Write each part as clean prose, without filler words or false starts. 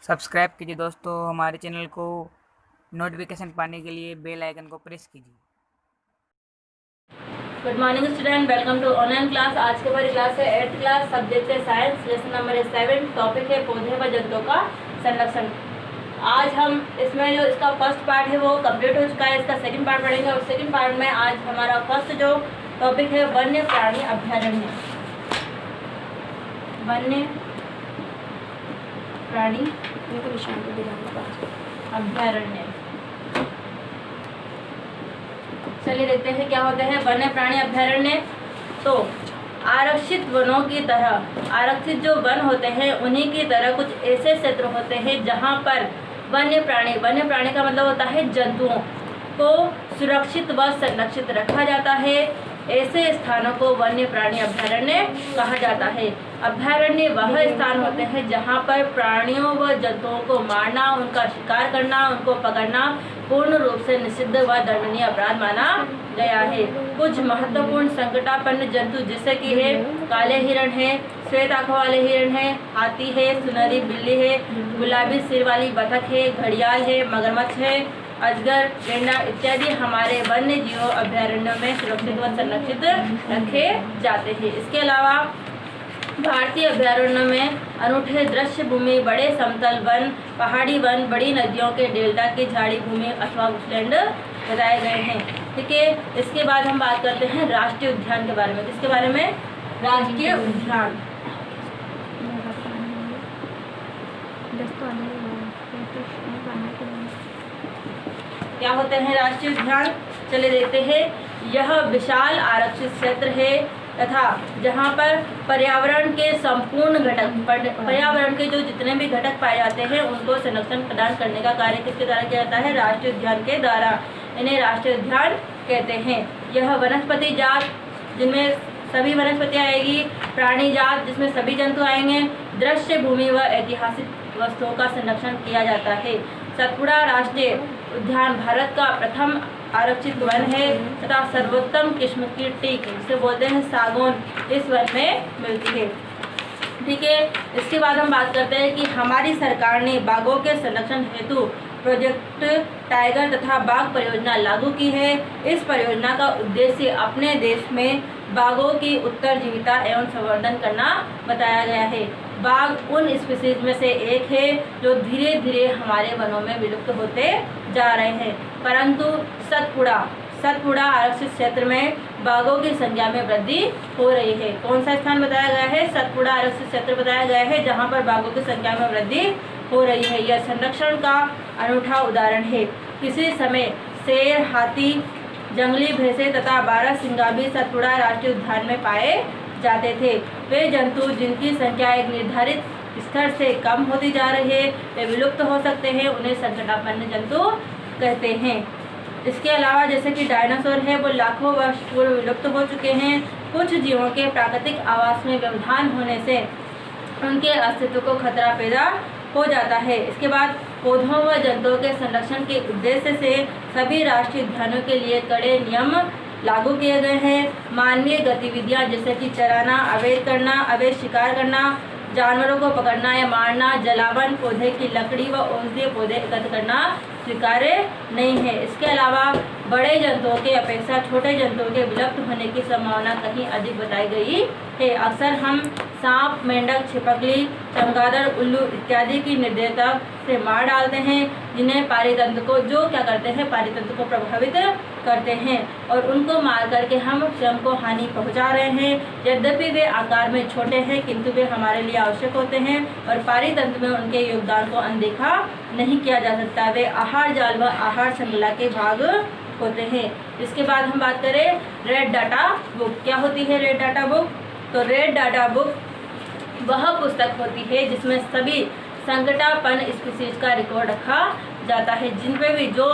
Subscribe कीजिए दोस्तों हमारे चैनल को। नोटिफिकेशन पाने के लिए बेल आइकन को प्रेस कीजिए। Good morning student, welcome to online class. आज के हमारी क्लास है 8th क्लास, सब्जेक्ट है साइंस, लेसन नंबर 7, टॉपिक है पौधे व जंतुओं का संरक्षण। आज हम इसमें जो इसका फर्स्ट पार्ट है वो कंप्लीट हो चुका है, इसका सेकंड पार्ट पढ़ेंगे। और सेकंड पार्ट में आज हमारा फर्स्ट जो टॉपिक है वन्य प्राणी अभ्यारण्य। वन्य प्राणी अभ्यारण्य। चलिए देखते हैं क्या होते हैं वन्य प्राणी अभ्यारण्य। तो आरक्षित वनों की तरह, आरक्षित जो वन होते हैं उन्हीं की तरह कुछ ऐसे क्षेत्र होते हैं जहां पर वन्य प्राणी का मतलब होता है जंतुओं को सुरक्षित व संरक्षित रखा जाता है। ऐसे स्थानों को वन्य प्राणी अभ्यारण्य कहा जाता है। अभ्यारण्य वह स्थान होते हैं जहां पर प्राणियों व जंतुओं को मारना, उनका शिकार करना, उनको पकड़ना पूर्ण रूप से निषिद्ध व दंडनीय अपराध माना गया है। कुछ महत्वपूर्ण संकटापन्न जंतु जैसे कि है काले हिरण है, श्वेत आंखों वाले हिरण है, हाथी है, सुनहरी बिल्ली है, गुलाबी सिर वाली बतख है, घड़ियाल है, मगरमच्छ है, अजगर, गेंडा इत्यादि हमारे वन्य जीवों अभ्यारण्यों में सुरक्षित व संरक्षित रखे जाते हैं। इसके अलावा भारतीय अभ्यारण्यों में अनूठे दृश्य भूमि, बड़े समतल वन, पहाड़ी वन, बड़ी नदियों के डेल्टा की झाड़ी भूमि अथवा बुशलैंड बताए गए हैं। ठीक है, इसके बाद हम बात करते हैं राष्ट्रीय उद्यान के बारे में। किसके बारे में? राष्ट्रीय उद्यान। क्या होते हैं राष्ट्रीय उद्यान? चले देखते हैं। यह विशाल आरक्षित क्षेत्र है तथा जहाँ पर पर्यावरण के संपूर्ण घटक, पर्यावरण के जो जितने भी घटक पाए जाते हैं उनको संरक्षण प्रदान करने का कार्य किसके द्वारा किया जाता है? राष्ट्रीय उद्यान के द्वारा। इन्हें राष्ट्रीय उद्यान कहते हैं। यह वनस्पति जात जिनमें सभी वनस्पतियाँ आएगी, प्राणी जात जिसमें सभी जंतु आएंगे, दृश्य भूमि व ऐतिहासिक वस्तुओं का संरक्षण किया जाता है। सतपुड़ा राष्ट्रीय उद्यान भारत का प्रथम आरक्षित वन है तथा सर्वोत्तम किस्म की टीक, जिसे बोलते हैं सागौन, इस वन में मिलती है। ठीक है, इसके बाद हम बात करते हैं कि हमारी सरकार ने बाघों के संरक्षण हेतु प्रोजेक्ट टाइगर तथा बाघ परियोजना लागू की है। इस परियोजना का उद्देश्य अपने देश में बाघों की उत्तरजीविता एवं संवर्धन करना बताया गया है। बाघ उन स्पीसीज में से एक है जो धीरे धीरे हमारे वनों में विलुप्त होते जा रहे हैं, परंतु सतपुड़ा आरक्षित क्षेत्र में बाघों की संख्या में वृद्धि हो रही है। कौन सा स्थान बताया गया है? सतपुड़ा आरक्षित क्षेत्र बताया गया है जहां पर बाघों की संख्या में वृद्धि हो रही है। यह संरक्षण का अनूठा उदाहरण है। किसी समय शेर, हाथी, जंगली भैंसे तथा बारहसिंगा भी सतपुड़ा राष्ट्रीय उद्यान में पाए जाते थे। वे जंतु जिनकी संख्या एक निर्धारित स्तर से कम होती जा रही है, वे विलुप्त हो सकते हैं, उन्हें संकटापन्न जंतु कहते हैं। इसके अलावा जैसे कि डायनासोर है वो लाखों वर्ष पूर्व विलुप्त हो चुके हैं। कुछ जीवों के प्राकृतिक आवास में व्यवधान होने से उनके अस्तित्व को खतरा पैदा हो जाता है। इसके बाद पौधों व जंतुओं के संरक्षण के उद्देश्य से सभी राष्ट्रीय उद्यानों के लिए कड़े नियम लागू किए गए हैं। मानवीय गतिविधियां जैसे कि चराना, अवैध करना, अवैध शिकार करना, जानवरों को पकड़ना या मारना, जलावन, पौधे की लकड़ी व औषधीय पौधे एकत्र करना स्वीकार्य नहीं है। इसके अलावा बड़े जंतुओं के अपेक्षा छोटे जंतुओं के विलुप्त होने की संभावना कहीं अधिक बताई गई है। अक्सर हम सांप, मेंढक, छिपकली, चमगादड़, उल्लू इत्यादि की निर्दयता से मार डालते हैं, जिन्हें पारितंत्र को पारितंत्र को प्रभावित करते हैं और उनको मार करके हम स्वयं को हानि पहुंचा रहे हैं। यद्यपि वे आकार में छोटे हैं किंतु वे हमारे लिए आवश्यक होते हैं और पारितंत्र में उनके योगदान को अनदेखा नहीं किया जा सकता। वे आहार जाल व आहार श्रृंखला के भाग होते हैं। इसके बाद हम बात करें रेड डाटा बुक। क्या होती है रेड डाटा बुक? तो रेड डाटा बुक वह पुस्तक होती है जिसमें सभी संकटापन्न स्पीसीज का रिकॉर्ड रखा जाता है। जिन पे भी जो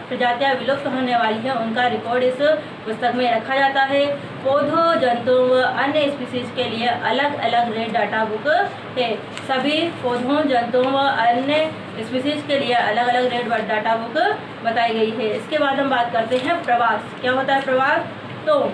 प्रजातियां विलुप्त होने वाली हैं उनका रिकॉर्ड इस पुस्तक में रखा जाता है। पौधों, जंतुओं व अन्य स्पीसीज के लिए अलग अलग रेड डाटा बुक है। सभी पौधों, जंतुओं व अन्य स्पीसीज के लिए अलग अलग रेड डाटा बुक बताई गई है। इसके बाद हम बात करते हैं प्रवास। क्या होता है प्रवास? तो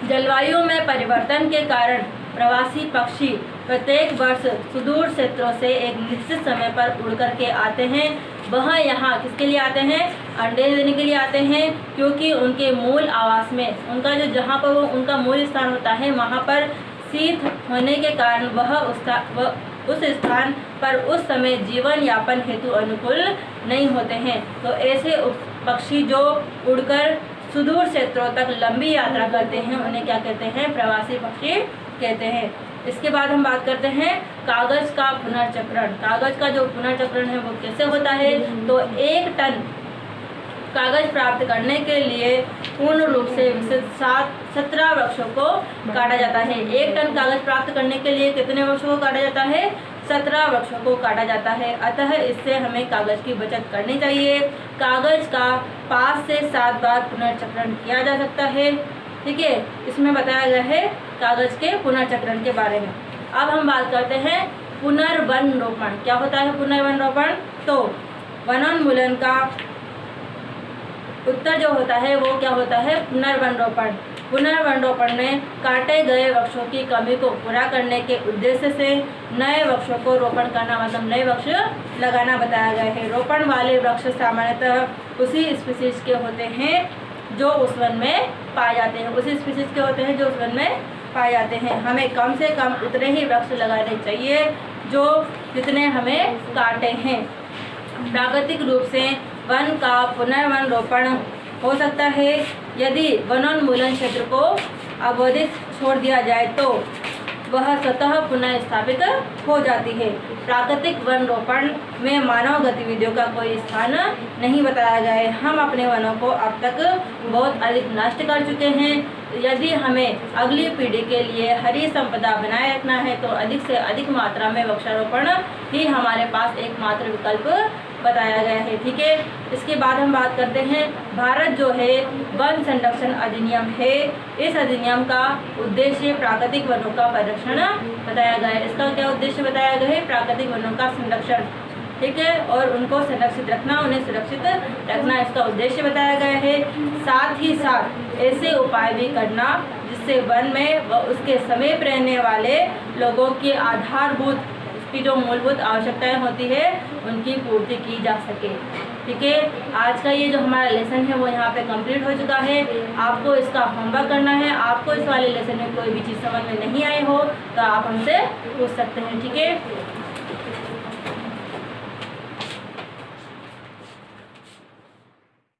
जलवायु में परिवर्तन के कारण प्रवासी पक्षी प्रत्येक वर्ष सुदूर क्षेत्रों से एक निश्चित समय पर उड़ करके आते हैं। वह यहाँ किसके लिए आते हैं? अंडे देने के लिए आते हैं, क्योंकि उनके मूल आवास में उनका जो जहाँ पर वो उनका मूल स्थान होता है वहाँ पर शीत होने के कारण वह उस स्थान पर उस समय जीवन यापन हेतु अनुकूल नहीं होते हैं। तो ऐसे पक्षी जो उड़कर सुदूर क्षेत्रों तक लंबी यात्रा करते हैं उन्हें क्या कहते हैं? प्रवासी पक्षी कहते हैं। इसके बाद हम बात करते हैं कागज का पुनर्चक्रण। कागज का जो पुनर्चक्रण है वो कैसे होता है? तो 1 टन कागज प्राप्त करने के लिए पूर्ण रूप से विकसित 17 वृक्षों को काटा जाता है। 1 टन कागज प्राप्त करने के लिए कितने वृक्षों को काटा जाता है? 17 वृक्षों को काटा जाता है। अतः इससे हमें कागज की बचत करनी चाहिए। कागज का 5 से 7 बार पुनर्चक्रण किया जा सकता है। ठीक है, इसमें बताया गया है कागज के पुनर्चक्रण के बारे में। अब हम बात करते हैं पुनर्वन रोपण। क्या होता है पुनर्वन रोपण? तो वनोन्मूलन का उत्तर जो होता है वो क्या होता है? पुनर्वन रोपण। पुनर्वन रोपण में काटे गए वृक्षों की कमी को पूरा करने के उद्देश्य से नए वृक्षों को रोपण करना, मतलब नए वृक्ष लगाना बताया गया है। रोपण वाले वृक्ष सामान्यतः उसी स्पीसीज के होते हैं जो उस वन में पाए जाते हैं। उसी स्पीसीज के होते हैं जो उस वन में पाए जाते हैं। हमें कम से कम उतने ही वृक्ष लगाने चाहिए जो जितने हमें काटे हैं। प्राकृतिक रूप से वन का पुनर्वन रोपण हो सकता है। यदि वनोन्मूलन क्षेत्र को अवरोधित छोड़ दिया जाए तो वह स्वतः पुनः स्थापित हो जाती है। प्राकृतिक वन रोपण में मानव गतिविधियों का कोई स्थान नहीं बताया गया है। हम अपने वनों को अब तक बहुत अधिक नष्ट कर चुके हैं। यदि हमें अगली पीढ़ी के लिए हरी संपदा बनाए रखना है तो अधिक से अधिक मात्रा में वृक्षारोपण ही हमारे पास एकमात्र विकल्प बताया गया है। ठीक है, इसके बाद हम बात करते हैं भारत जो है वन संरक्षण अधिनियम है। इस अधिनियम का उद्देश्य प्राकृतिक वनों का परिरक्षण बताया गया है। इसका क्या उद्देश्य बताया गया है? प्राकृतिक वनों का संरक्षण। ठीक है, और उनको संरक्षित रखना, उन्हें सुरक्षित रखना इसका उद्देश्य बताया गया है। साथ ही साथ ऐसे उपाय भी करना जिससे वन में व उसके समीप रहने वाले लोगों की आधारभूत की जो मूलभूत आवश्यकताएं होती है उनकी पूर्ति की जा सके। ठीक है, आज का ये जो हमारा लेसन है वो यहाँ पे कंप्लीट हो चुका है। आपको इसका होमवर्क करना है। आपको इस वाले लेसन में कोई भी चीज़ समझ में नहीं आई हो तो आप हमसे पूछ सकते हैं। ठीक है।